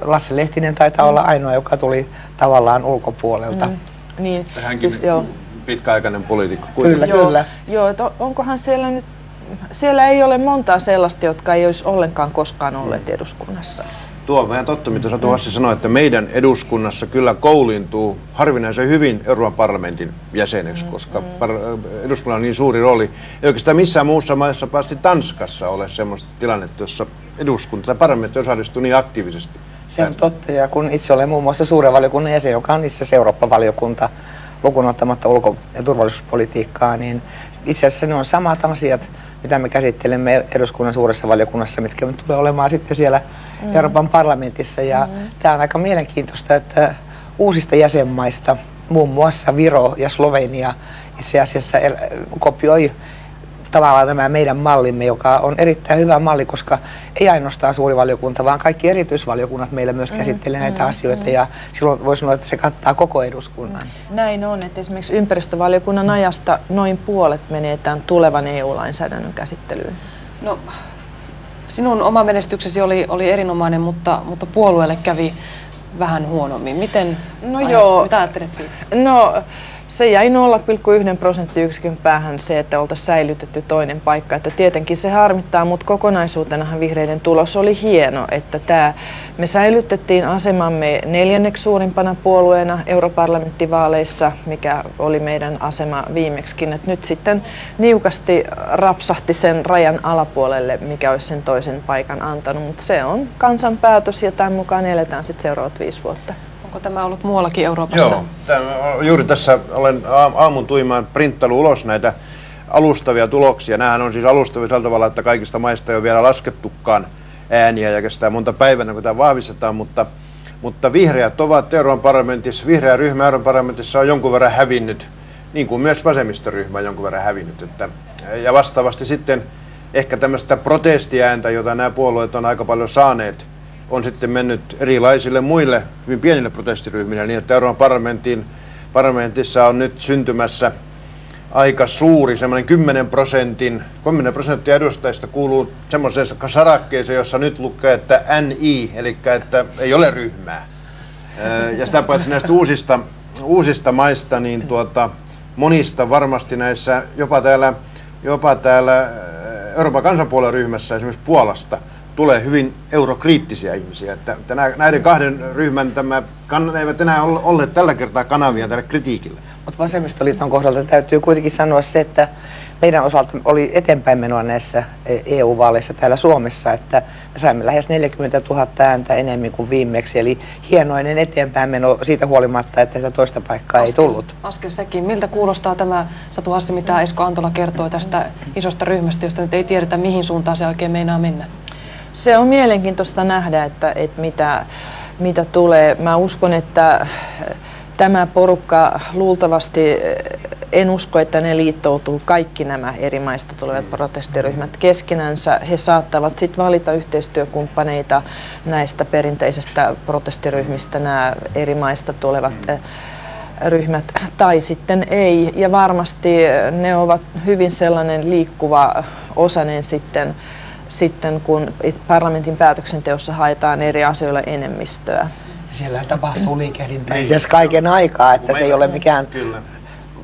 Lasse Lehtinen taitaa olla ainoa, joka tuli tavallaan ulkopuolelta. Niin, Hänkin siis, joo. pitkäaikainen poliitikko. Kyllä, kyllä. Joo, että onkohan siellä nyt, siellä ei ole montaa sellaista, jotka ei olisi ollenkaan koskaan olleet eduskunnassa. Tuo on vähän totta, mitä Satu Hassi sanoi, että meidän eduskunnassa kyllä kouliintuu harvinaisen hyvin Euroopan parlamentin jäseneksi, koska eduskunnalla on niin suuri rooli. Ei oikeastaan missään muussa maassa, paitsi Tanskassa, ole sellaista tilannetta, jossa eduskunta tai parlamentti osallistuu niin aktiivisesti. Se on totta, ja kun itse olen muun muassa suuren valiokunnan jäsen, joka on itse asiassa Eurooppa-valiokunta, lukuun ottamatta ulko- ja turvallisuuspolitiikkaa, niin itse asiassa ne on samat asiat, mitä me käsittelemme eduskunnan suuressa valiokunnassa, mitkä me tulee olemaan sitten siellä Euroopan parlamentissa. Ja tämä on aika mielenkiintoista, että uusista jäsenmaista, muun muassa Viro ja Slovenia, itse asiassa kopioi tavallaan tämä meidän mallimme, joka on erittäin hyvä malli, koska ei ainoastaan suuri valiokunta, vaan kaikki erityisvaliokunnat meillä myös käsittelee näitä asioita, ja silloin voi sanoa, että se kattaa koko eduskunnan. Näin on, että esimerkiksi ympäristövaliokunnan ajasta noin puolet menee tämän tulevan EU-lainsäädännön käsittelyyn. No, sinun oma menestyksesi oli erinomainen, mutta puolueelle kävi vähän huonommin. Mitä ajattelet siitä? No, se jäi 0,1 prosenttiyksikön päähän se, että oltaisiin säilytetty toinen paikka. Että tietenkin se harmittaa, mutta kokonaisuutenahan vihreiden tulos oli hieno. Että me säilytettiin asemamme 4. suurimpana puolueena europarlamenttivaaleissa, mikä oli meidän asema viimeksikin. Et nyt sitten niukasti rapsahti sen rajan alapuolelle, mikä olisi sen toisen paikan antanut. Mutta se on kansan päätös ja tämän mukaan eletään sitten seuraavat 5 vuotta. Onko tämä ollut muuallakin Euroopassa? Joo, juuri tässä olen aamun tuimaan printtailu ulos näitä alustavia tuloksia. Nämähän on siis alustavia sillä tavalla, että kaikista maista ei ole vielä laskettukaan ääniä ja kestää monta päivänä, kun tämä vahvistetaan, mutta vihreät ovat Euroopan parlamentissa, vihreä ryhmä Euroopan parlamentissa on jonkun verran hävinnyt, niin kuin myös vasemmistoryhmä on jonkun verran hävinnyt. Ja vastaavasti sitten ehkä tämmöistä protestiääntä, jota nämä puolueet on aika paljon saaneet, on sitten mennyt erilaisille muille hyvin pienille protestiryhmille, niin että Euroopan parlamentissa on nyt syntymässä aika suuri, semmoinen 10% edustajista kuuluu semmoiseen sarakkeeseen, jossa nyt lukee, että NI, eli että ei ole ryhmää. Ja sitä paitsi näistä uusista maista, niin monista varmasti näissä, jopa täällä Euroopan kansanpuolueen ryhmässä, esimerkiksi Puolasta, tulee hyvin eurokriittisiä ihmisiä. Että näiden kahden ryhmän ne eivät enää olleet tällä kertaa kanavia tälle kritiikille. Mutta Vasemmistoliiton kohdalta täytyy kuitenkin sanoa se, että meidän osalta oli eteenpäin menoa näissä EU-vaaleissa täällä Suomessa, että me saimme lähes 40 000 ääntä enemmän kuin viimeksi, eli hienoinen eteenpäin meno siitä huolimatta, että sitä toista paikkaa ei tullut. Askel sekin. Miltä kuulostaa tämä, Satu Hassi, mitä Esko Antola kertoi tästä isosta ryhmästä, josta nyt ei tiedetä, mihin suuntaan se oikein meinaa mennä? Se on mielenkiintoista nähdä, että mitä tulee. Mä uskon, että tämä porukka luultavasti, en usko, että ne liittoutuu kaikki nämä eri maista tulevat protestiryhmät keskenänsä. He saattavat sitten valita yhteistyökumppaneita näistä perinteisistä protestiryhmistä, nämä eri maista tulevat ryhmät, tai sitten ei. Ja varmasti ne ovat hyvin sellainen liikkuva osanen sitten kun parlamentin päätöksenteossa haetaan eri asioilla enemmistöä. Siellä tapahtuu liikehdintä itse asiassa kaiken aikaa, että se ei ole mikään... Kyllä.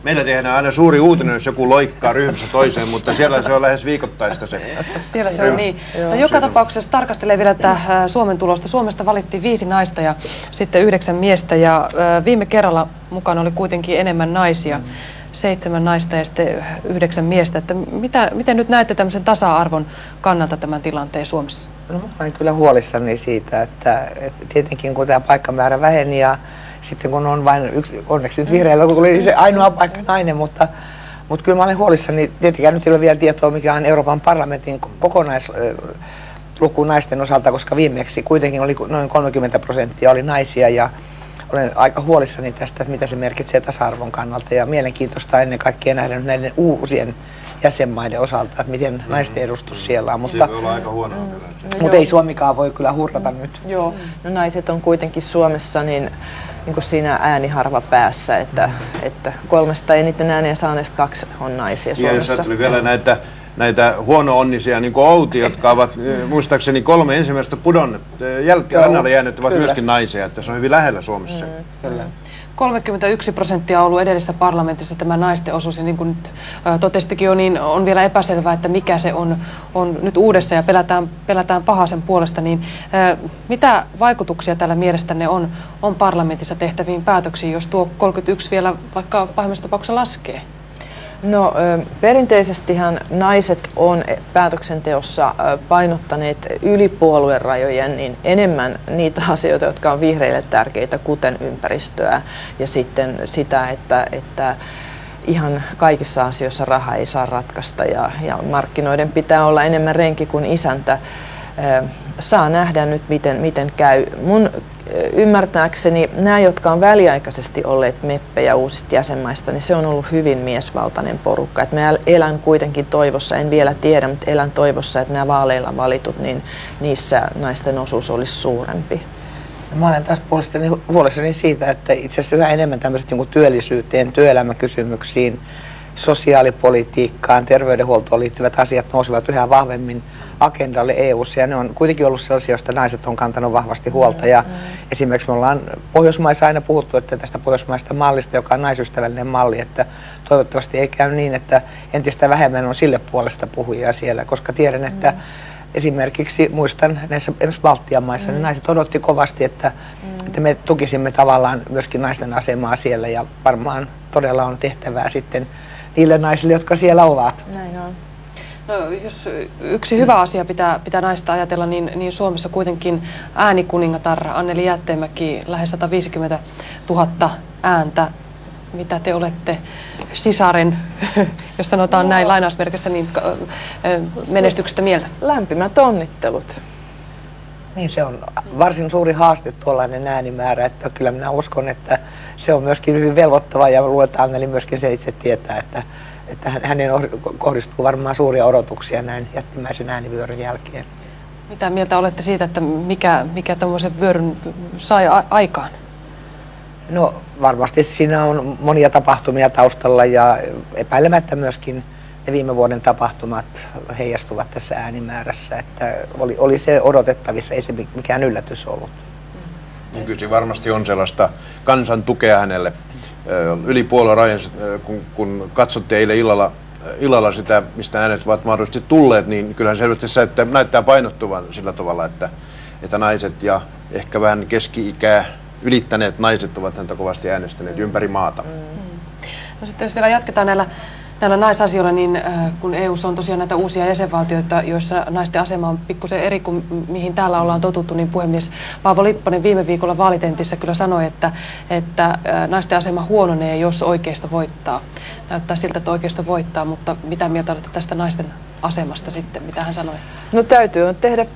Meillä tehdään aina suuri uutinen, jos joku loikkaa ryhmässä toiseen, mutta siellä se on lähes viikoittaista se. Siellä se on niin. No, joka tapauksessa, jos tarkastelee vielä tätä Suomen tulosta, Suomesta valittiin 5 naista ja sitten 9 miestä, ja viime kerralla mukana oli kuitenkin enemmän naisia. 7 naista ja sitten 9 miestä. Että miten nyt näette tämmöisen tasa-arvon kannalta tämän tilanteen Suomessa? No, mä olen kyllä huolissani siitä, että tietenkin kun tämä paikkamäärä väheni ja sitten kun on vain yksi, onneksi nyt vihreällä tuli se ainoa paikka nainen, mutta kyllä mä olen huolissani, tietenkään nyt ei ole vielä tietoa mikä on Euroopan parlamentin kokonaisluku naisten osalta, koska viimeksi kuitenkin oli noin 30% oli naisia ja olen aika huolissani tästä, että mitä se merkitsee tasa-arvon kannalta ja mielenkiintoista ennen kaikkea nähdä näiden uusien jäsenmaiden osalta, että miten naisten edustus siellä on. Mutta ei Suomikaan voi kyllä hurrata nyt. Joo, no naiset on kuitenkin Suomessa niin kuin siinä ääniharva päässä, että 3 eniten ääniä saaneista 2 on naisia Suomessa. Ja jos tuli vielä näitä huono-onnisia, niin kuin Outi, jotka ovat muistaakseni 3 ensimmäistä rannalle jääneet, ovat myöskin naisia, että se on hyvin lähellä Suomessa. Kyllä. 31% on ollut edellisessä parlamentissa tämä naisten osuus, ja niin kuin nyt totestikin jo, niin on vielä epäselvää, että mikä se on nyt uudessa, ja pelätään pahaa sen puolesta. Niin, mitä vaikutuksia tällä mielestänne on parlamentissa tehtäviin päätöksiin, jos tuo 31 vielä vaikka pahimmassa tapauksessa laskee? No perinteisestihan naiset on päätöksenteossa painottaneet yli puoluerajojen niin enemmän niitä asioita, jotka on vihreille tärkeitä, kuten ympäristöä ja sitten sitä, että ihan kaikissa asioissa raha ei saa ratkaista ja markkinoiden pitää olla enemmän renki kuin isäntä. Saa nähdä nyt, miten käy. Mun ymmärtääkseni nämä, jotka on väliaikaisesti olleet meppejä uusista jäsenmaista, niin se on ollut hyvin miesvaltainen porukka. Et mä elän kuitenkin toivossa, en vielä tiedä, mutta elän toivossa, että nämä vaaleilla valitut, niin niissä naisten osuus olisi suurempi. Mä olen taas huolissani siitä, että itse asiassa yhä enemmän tämmöiset niin kuin työllisyyteen, työelämäkysymyksiin, sosiaalipolitiikkaan, terveydenhuoltoon liittyvät asiat nousevat yhä vahvemmin agendalle EU:ssa, ja ne on kuitenkin ollut sellaisia, joista naiset on kantanut vahvasti huolta. Ja esimerkiksi me ollaan Pohjoismaissa aina puhuttu, että tästä pohjoismaista mallista, joka on naisystävällinen malli, että toivottavasti ei käy niin, että entistä vähemmän on sille puolesta puhujia siellä, koska tiedän, että esimerkiksi muistan näissä Baltian maissa, niin naiset odotti kovasti, että me tukisimme tavallaan myöskin naisten asemaa siellä, ja varmaan todella on tehtävää sitten niille naisille, jotka siellä ovat. Näin on. No, jos yksi hyvä asia pitää naista ajatella, niin Suomessa kuitenkin äänikuningatar Anneli Jäätteenmäki lähes 150 000 ääntä. Mitä te olette sisaren, jos sanotaan näin lainausmerkissä, niin menestyksestä mieltä? Lämpimät onnittelut. Niin, se on varsin suuri haaste tuollainen äänimäärä, että kyllä minä uskon, että se on myöskin hyvin velvoittava, ja luulen, että Anneli myöskin se itse tietää, että hänen kohdistuu varmaan suuria odotuksia näin jättimäisen äänivyöryn jälkeen. Mitä mieltä olette siitä, että mikä tämmöisen vyöryn sai aikaan? No varmasti siinä on monia tapahtumia taustalla, ja epäilemättä myöskin ne viime vuoden tapahtumat heijastuvat tässä äänimäärässä, että oli se odotettavissa, ei se mikään yllätys ollut. Kyllä varmasti on sellaista kansan tukea hänelle. yli puoluerajojen, kun katsottiin eilen illalla sitä, mistä äänet ovat mahdollisesti tulleet, niin kyllähän selvästi se, että näyttää painottuvan sillä tavalla, että naiset ja ehkä vähän keski-ikää ylittäneet naiset ovat häntä kovasti äänestäneet ympäri maata. No sitten jos vielä jatketaan näillä naisasioilla, niin kun EU:ssa on tosiaan näitä uusia jäsenvaltioita, joissa naisten asema on pikkusen eri kuin mihin täällä ollaan totuttu, niin puhemies Paavo Lipponen viime viikolla vaalitentissä kyllä sanoi, että naisten asema huononee, jos oikeisto voittaa. Näyttää siltä, että oikeisto voittaa, mutta mitä mieltä olette tästä naisten asemasta sitten, mitä hän sanoi? No täytyy tehdä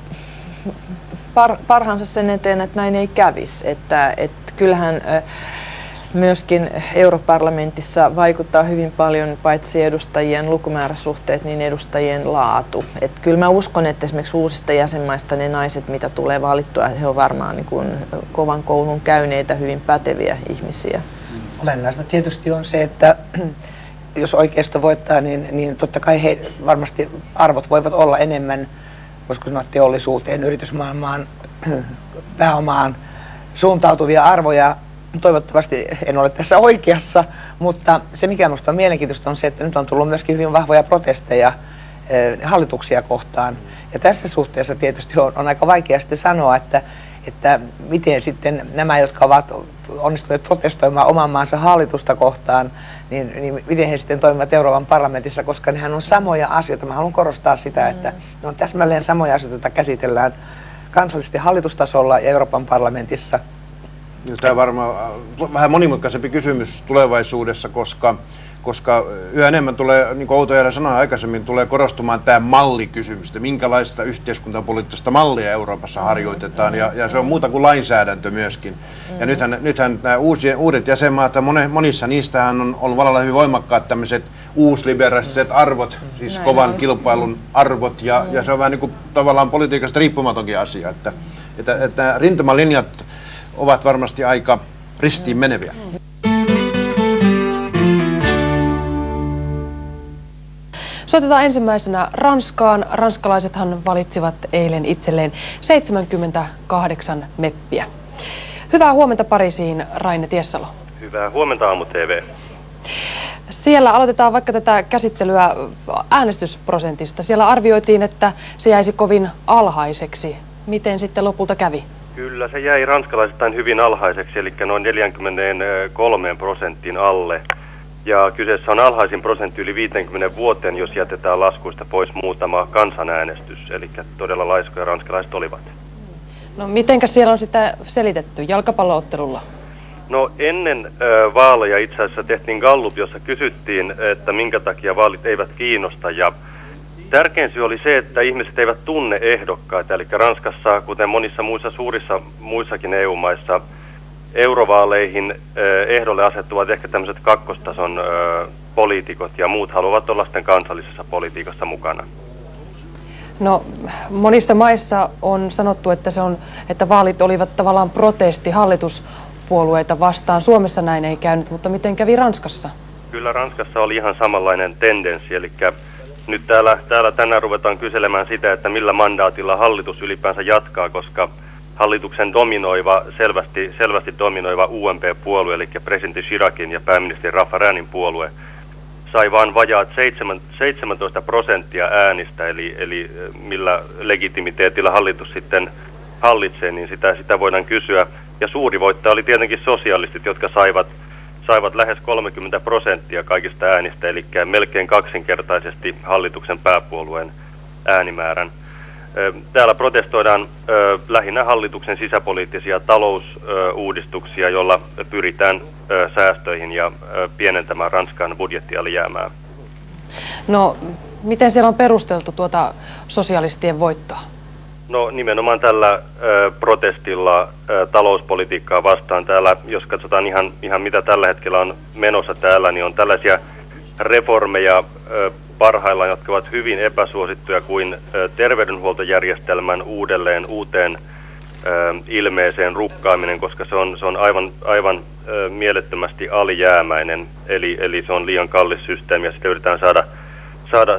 parhaansa sen eteen, että näin ei kävisi. Että kyllähän myöskin europarlamentissa vaikuttaa hyvin paljon paitsi edustajien lukumääräsuhteet, niin edustajien laatu. Että kyllä mä uskon, että esimerkiksi uusista jäsenmaista ne naiset, mitä tulee valittua, he on varmaan niin kuin kovan koulun käyneitä, hyvin päteviä ihmisiä. Olennaista tietysti on se, että jos oikeisto voittaa, niin totta kai he varmasti arvot voivat olla enemmän, voisiko sanoa teollisuuteen, yritysmaailmaan, pääomaan suuntautuvia arvoja. Toivottavasti en ole tässä oikeassa, mutta se mikä minusta on mielenkiintoista on se, että nyt on tullut myöskin hyvin vahvoja protesteja hallituksia kohtaan. Ja tässä suhteessa tietysti on aika vaikea sitten sanoa, että miten sitten nämä, jotka ovat onnistuneet protestoimaan oman maansa hallitusta kohtaan, niin miten he sitten toimivat Euroopan parlamentissa, koska nehän on samoja asioita. Mä haluan korostaa sitä, että ne on täsmälleen samoja asioita, joita käsitellään kansallisesti hallitustasolla ja Euroopan parlamentissa. Tämä on varmaan vähän monimutkaisempi kysymys tulevaisuudessa, koska yhä enemmän tulee, niin kuin Outo Eera sanoi aikaisemmin, tulee korostumaan tämä mallikysymys, että minkälaista yhteiskuntapoliittista mallia Euroopassa harjoitetaan, ja se on muuta kuin lainsäädäntö myöskin. Ja nythän nämä uudet jäsenmaat, monissa niistähän on valalla hyvin voimakkaat tämmöiset uusliberalistiset arvot, siis kovan kilpailun arvot, ja se on vähän niin kuin tavallaan politiikasta riippumatonkin asia, että rintamalinjat ovat varmasti aika ristiin meneviä. Soitetaan ensimmäisenä Ranskaan. Ranskalaisethan valitsivat eilen itselleen 78 meppiä. Hyvää huomenta Pariisiin, Raine Tiessalo. Hyvää huomenta Aamu-TV. Siellä aloitetaan vaikka tätä käsittelyä äänestysprosentista. Siellä arvioitiin, että se jäisi kovin alhaiseksi. Miten sitten lopulta kävi? Kyllä, se jäi ranskalaisittain hyvin alhaiseksi, eli noin 43% alle. Ja kyseessä on alhaisin prosentti yli 50 vuoteen, jos jätetään laskuista pois muutama kansanäänestys. Eli todella laiskoja ranskalaiset olivat. No mitenkä siellä on sitä selitetty jalkapalloottelulla? No ennen vaaleja itse asiassa tehtiin gallup, jossa kysyttiin, että minkä takia vaalit eivät kiinnosta. Ja tärkein syy oli se, että ihmiset eivät tunne ehdokkaita. Eli Ranskassa, kuten monissa muissakin EU-maissa, eurovaaleihin ehdolle asettuvat ehkä tämmöiset kakkostason poliitikot ja muut haluavat olla sitten kansallisessa politiikassa mukana. No monissa maissa on sanottu, että vaalit olivat tavallaan protesti hallituspuolueita vastaan. Suomessa näin ei käynyt, mutta miten kävi Ranskassa? Kyllä Ranskassa oli ihan samanlainen tendenssi, eli nyt täällä tänään ruvetaan kyselemään sitä, että millä mandaatilla hallitus ylipäänsä jatkaa, koska hallituksen selvästi dominoiva UMP-puolue, eli presidentti Chiracin ja pääministeri Raffarinin puolue, sai vain vajaat 17% äänistä, eli millä legitimiteetillä hallitus sitten hallitsee, niin sitä voidaan kysyä. Ja suuri voittaja oli tietenkin sosialistit, jotka saivat lähes 30% kaikista äänistä, eli melkein kaksinkertaisesti hallituksen pääpuolueen äänimäärän. Täällä protestoidaan lähinnä hallituksen sisäpoliittisia talousuudistuksia, joilla pyritään säästöihin ja pienentämään Ranskan budjettialijäämää. No, miten siellä on perusteltu tuota sosialistien voittoa? No nimenomaan tällä protestilla talouspolitiikkaa vastaan. Täällä, jos katsotaan ihan mitä tällä hetkellä on menossa täällä, niin on tällaisia reformeja parhaillaan, jotka ovat hyvin epäsuosittuja kuin terveydenhuoltojärjestelmän uuteen ilmeeseen rukkaaminen, koska se on aivan mielettömästi alijäämäinen, eli se on liian kallis systeemi ja sitä yritetään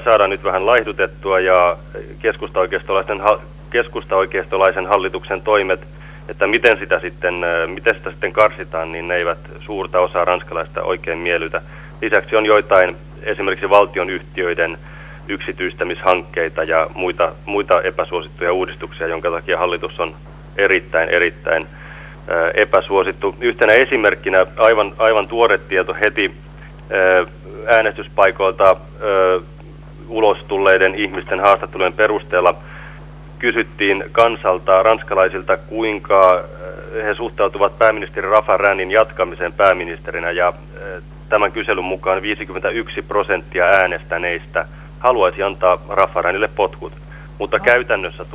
saada nyt vähän laihdutettua ja keskustaoikeistolaisen hallituksen toimet että miten sitä sitten karsitaan, niin ne eivät suurta osaa ranskalaista oikein miellytä. Lisäksi on joitain esimerkiksi valtionyhtiöiden yksityistämishankkeita ja muita epäsuosittuja uudistuksia, jonka takia hallitus on erittäin epäsuosittu. Yhtenä esimerkkinä aivan tuore tieto heti äänestyspaikoilta ulos tulleiden ihmisten haastattelujen perusteella kysyttiin kansalta, ranskalaisilta, kuinka he suhtautuvat pääministeri Raffarin jatkamiseen pääministerinä, ja tämän kyselyn mukaan 51% äänestäneistä haluaisi antaa Raffarinille potkut. Mutta käytännössä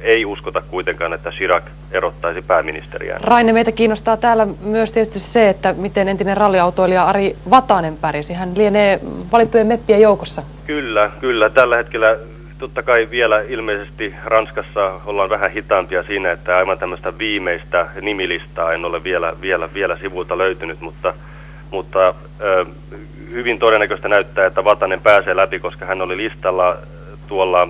ei uskota kuitenkaan, että Chirac erottaisi pääministeriään. Raine, meitä kiinnostaa täällä myös tietysti se, että miten entinen ralliautoilija Ari Vatanen pärjäsi. Hän lienee valittujen meppien joukossa. Kyllä. Tällä hetkellä totta kai vielä ilmeisesti Ranskassa ollaan vähän hitaampia siinä, että aivan tämmöistä viimeistä nimilistaa en ole vielä sivulta löytynyt, mutta hyvin todennäköistä näyttää, että Vatanen pääsee läpi, koska hän oli listalla tuolla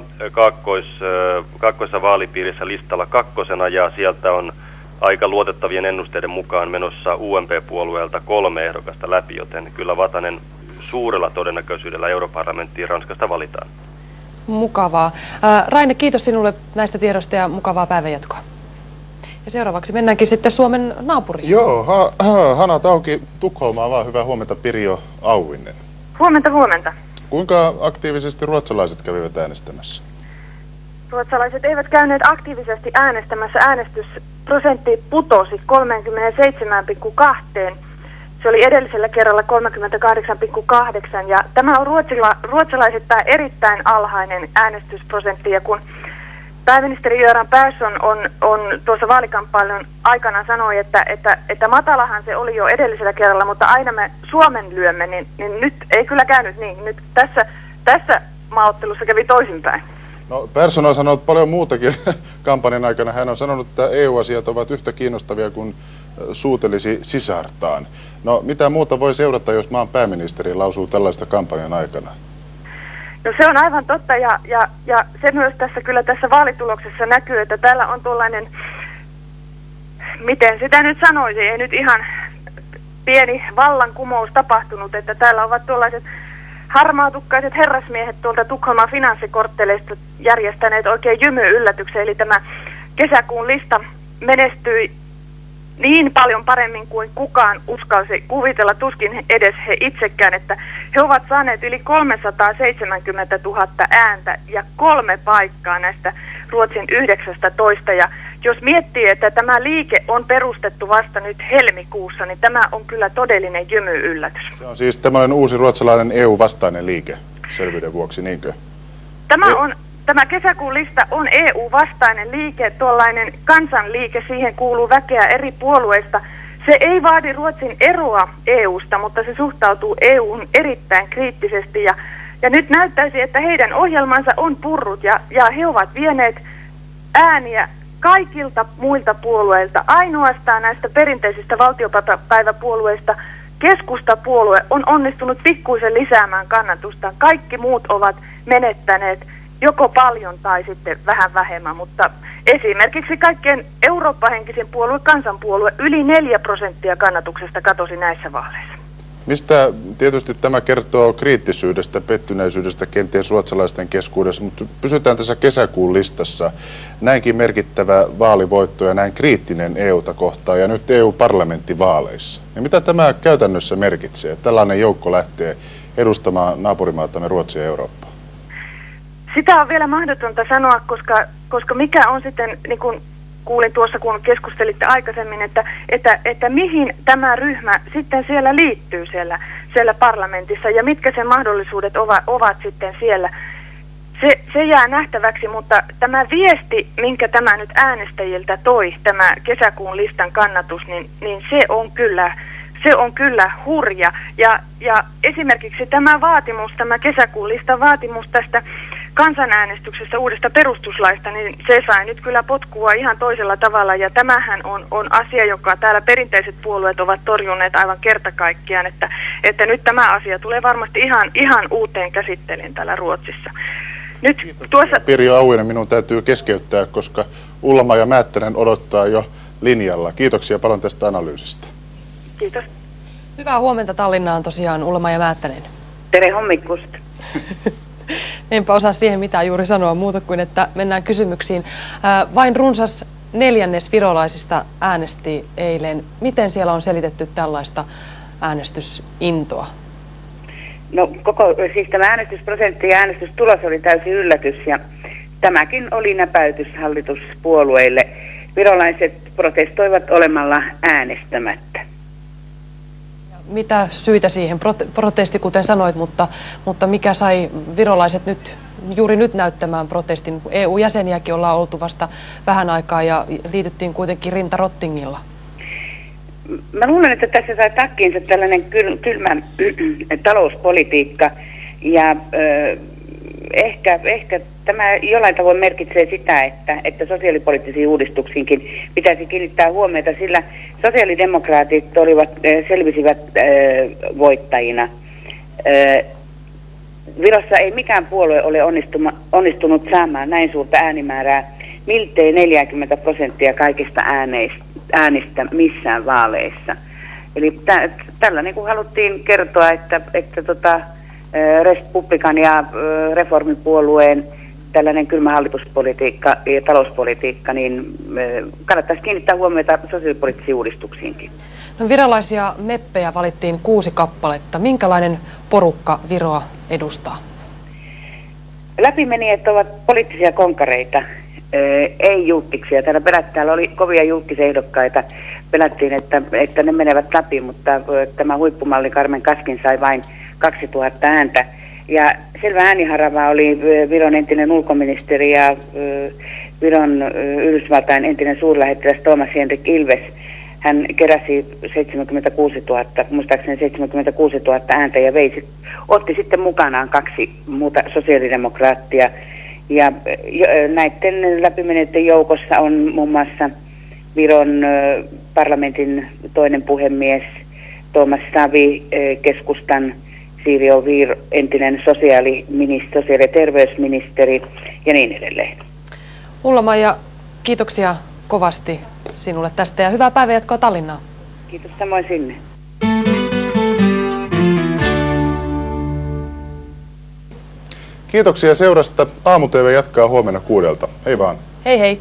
kaakkoisessa vaalipiirissä listalla 2. ja sieltä on aika luotettavien ennusteiden mukaan menossa UMP-puolueelta 3 ehdokasta läpi, joten kyllä Vatanen suurella todennäköisyydellä europarlamenttiin Ranskasta valitaan. Mukavaa. Raine, kiitos sinulle näistä tiedoista ja mukavaa päivänjatkoa. Ja seuraavaksi mennäänkin sitten Suomen naapuriin. Joo, Hanna Tauki Tukholmaa vaan. Hyvää huomenta, Pirjo Auvinen. Huomenta. Kuinka aktiivisesti ruotsalaiset kävivät äänestämässä? Ruotsalaiset eivät käyneet aktiivisesti äänestämässä. Äänestysprosentti putosi 37,2. Se oli edellisellä kerralla 38,8. Ja tämä on ruotsalaisittain erittäin alhainen äänestysprosentti. Ja kun pääministeri Göran Persson on tuossa vaalikampanjan aikana sanoi, että matalahan se oli jo edellisellä kerralla, mutta aina me Suomen lyömme, niin nyt ei kyllä käynyt niin. Nyt tässä maaottelussa kävi toisinpäin. No, Persson on sanonut paljon muutakin kampanjan aikana. Hän on sanonut, että EU-asiat ovat yhtä kiinnostavia kuin suutelisi sisartaan. No, mitä muuta voi seurata, jos maan pääministeri lausuu tällaista kampanjan aikana? No se on aivan totta ja se myös tässä vaalituloksessa näkyy, että täällä on tuollainen, miten sitä nyt sanoisi, ei nyt ihan pieni vallankumous tapahtunut, että täällä ovat tuollaiset harmaatukkaiset herrasmiehet tuolta Tukholman finanssikortteleista järjestäneet oikein jymyyllätyksen, eli tämä kesäkuun lista menestyi niin paljon paremmin kuin kukaan uskalsi kuvitella, tuskin edes he itsekään, että he ovat saaneet yli 370 000 ääntä ja 3 paikkaa näistä Ruotsin 19. Ja jos miettii, että tämä liike on perustettu vasta nyt helmikuussa, niin tämä on kyllä todellinen jymyyllätys. Se on siis tämmöinen uusi ruotsalainen EU-vastainen liike, selvyyden vuoksi, niinkö? Tämä kesäkuun lista on EU-vastainen liike, tuollainen kansanliike, siihen kuuluu väkeä eri puolueista. Se ei vaadi Ruotsin eroa EUsta, mutta se suhtautuu EU:hun erittäin kriittisesti. Ja nyt näyttäisi, että heidän ohjelmansa on purrut ja he ovat vieneet ääniä kaikilta muilta puolueilta. Ainoastaan näistä perinteisistä valtiopäiväpuolueista keskustapuolue on onnistunut pikkuisen lisäämään kannatusta. Kaikki muut ovat menettäneet joko paljon tai sitten vähän vähemmän, mutta esimerkiksi kaikkein eurooppahenkisin puolue, kansanpuolue, yli 4% kannatuksesta katosi näissä vaaleissa. Mistä tietysti tämä kertoo kriittisyydestä, pettyneisyydestä kenties ruotsalaisten keskuudessa, mutta pysytään tässä kesäkuun listassa. Näinkin merkittävä vaalivoitto ja näin kriittinen EUta kohtaan ja nyt EU-parlamenttivaaleissa. Ja mitä tämä käytännössä merkitsee, että tällainen joukko lähtee edustamaan naapurimaatamme Ruotsia ja Eurooppaa? Sitä on vielä mahdotonta sanoa, koska mikä on sitten, niin kuin kuulin tuossa, kun keskustelitte aikaisemmin, että mihin tämä ryhmä sitten siellä liittyy siellä parlamentissa ja mitkä sen mahdollisuudet ovat sitten siellä. Se jää nähtäväksi, mutta tämä viesti, minkä tämä nyt äänestäjiltä toi, tämä kesäkuun listan kannatus, niin se on kyllä hurja. Ja esimerkiksi tämä kesäkuun listan vaatimus tästä kansanäänestyksessä uudesta perustuslaista, niin se sai nyt kyllä potkua ihan toisella tavalla, ja tämähän on asia, joka täällä perinteiset puolueet ovat torjuneet aivan kertakaikkiaan, että nyt tämä asia tulee varmasti ihan uuteen käsittelyyn täällä Ruotsissa. Nyt tuossa... Pirjo Auvinen, minun täytyy keskeyttää, koska Ullama ja Määttänen odottaa jo linjalla. Kiitoksia paljon tästä analyysistä. Kiitos. Hyvää huomenta Tallinnaan tosiaan Ullama ja Määttänen. Tere hommikusta. Enpä osaa siihen mitään juuri sanoa muuta kuin, että mennään kysymyksiin. Vain runsas 1/4 virolaisista äänesti eilen. Miten siellä on selitetty tällaista äänestysintoa? No siis tämä äänestysprosentti ja äänestystulos oli täysin yllätys ja tämäkin oli näpäytys hallituspuolueille. Virolaiset protestoivat olemalla äänestämättä. Mitä syitä siihen? Protesti, kuten sanoit, mutta mikä sai virolaiset juuri nyt näyttämään protestin? EU-jäseniäkin ollaan oltu vasta vähän aikaa ja liityttiin kuitenkin rinta rottingilla. Mä luulen, että tässä sai takkiinsa tällainen kylmä talouspolitiikka ja ehkä tämä jollain tavoin merkitsee sitä, että sosiaalipoliittisiin uudistuksiinkin pitäisi kiinnittää huomiota, sillä sosiaalidemokraatit selvisivät voittajina. Virossa ei mikään puolue ole onnistunut saamaan näin suurta äänimäärää, miltei 40% kaikista äänistä missään vaaleissa. Eli tällä niin kuin haluttiin kertoa, että Respublikan ja reformipuolueen tällainen kylmä hallituspolitiikka ja talouspolitiikka, niin kannattaisi kiinnittää huomiota sosiaalipoliittisiin uudistuksiinkin. No, virolaisia meppejä valittiin 6 kappaletta. Minkälainen porukka Viroa edustaa? Läpimenijät ovat poliittisia konkareita, ei julkkiksia. Täällä oli kovia julkkisehdokkaita. Pelättiin, että ne menevät läpi, mutta tämä huippumalli Carmen Kaskin sai vain 2000 ääntä. Ja selvä ääniharava oli Viron entinen ulkoministeri ja Viron Yhdysvaltain entinen suurlähettiläs Thomas Henrik Ilves. Hän keräsi 76 000, muistaakseni 76 000 ääntä ja otti sitten mukanaan 2 muuta sosiaalidemokraattia. Ja näiden läpimenneiden joukossa on muun muassa Viron parlamentin toinen puhemies Thomas Savi, keskustan Siiri Oviir, entinen sosiaali- ja terveysministeri ja niin edelleen. Ulla-Maija, kiitoksia kovasti sinulle tästä ja hyvää päivänjatkoa Tallinnaan. Kiitos samoin sinne. Kiitoksia seurasta. Aamu-TV jatkaa huomenna 6. Hei vaan. Hei hei.